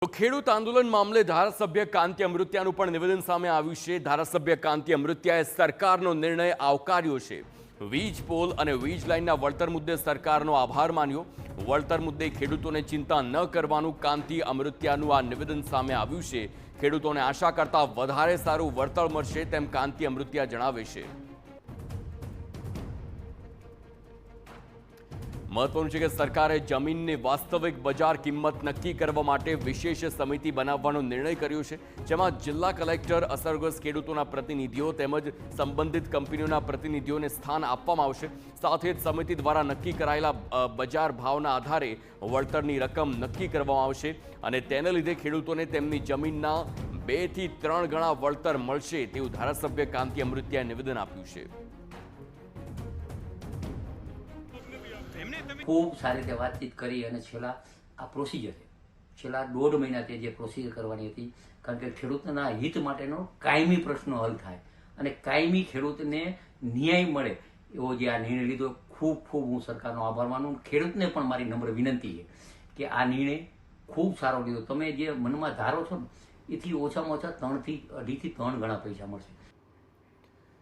તો ખેડૂત આંદોલન મામલે ધારાસભ્ય કાંતિ અમૃતિયાનું પણ નિવેદન સામે આવ્યું છે। ધારાસભ્ય કાંતિ અમૃતિયાએ સરકારનો નિર્ણય આવકાર્યો છે। વીજ પોલ અને વીજ લાઇનના વળતર મુદ્દે સરકારનો આભાર માન્યો। વળતર મુદ્દે ખેડૂતોને ચિંતા ન કરવાનું કાંતિ અમૃતિયાનું આ નિવેદન સામે આવ્યું છે। ખેડૂતોને આશા કરતાં વધારે સારું વળતર મળશે તેમ કાંતિ અમૃતિયા જણાવે છે। महत्वનું છે કે સરકારે જમીનની વાસ્તવિક બજાર કિંમત નક્કી કરવા માટે વિશેષ સમિતિ બનાવવાનો નિર્ણય કર્યો છે, જેમાં જિલ્લા કલેક્ટર, અસરગ્રસ્ત ખેડૂતોના પ્રતિનિધિઓ તેમજ સંબંધિત કંપનીઓના પ્રતિનિધિઓને સ્થાન આપવામાં આવશે। સાથે જ સમિતિ દ્વારા નક્કી કરાયેલા બજાર ભાવના આધારે વળતરની રકમ નક્કી કરવામાં આવશે અને તેને લીધે ખેડૂતોને તેમની જમીનના 2 થી 3 ગણા વળતર મળશે તેવું ધારાસભ્ય કાંતિ અમૃતિયાએ નિવેદન આપ્યું છે। खूब सारी रीते बातचीत करी अने छेल्ला आ प्रोसीजर है छेल्ला 1.5 महीनाथी जे प्रोसीजर करवानी हती कारण के खेडूतोना हित माटेनो कायमी प्रश्न हल थाय अने कायमी खेडूतने न्याय मळे एवो जे आ निर्णय लीधो खूब खूब हूँ सरकारनो आभार मानु। खेडूतने पण मारी नम्र विनंती है कि आ निर्णय खूब सारो लीधो। तमे जे मनमा धारो छो एथी ओछामां ओछा 3 થી 2.5 થી 3 गणा पैसा मळशे।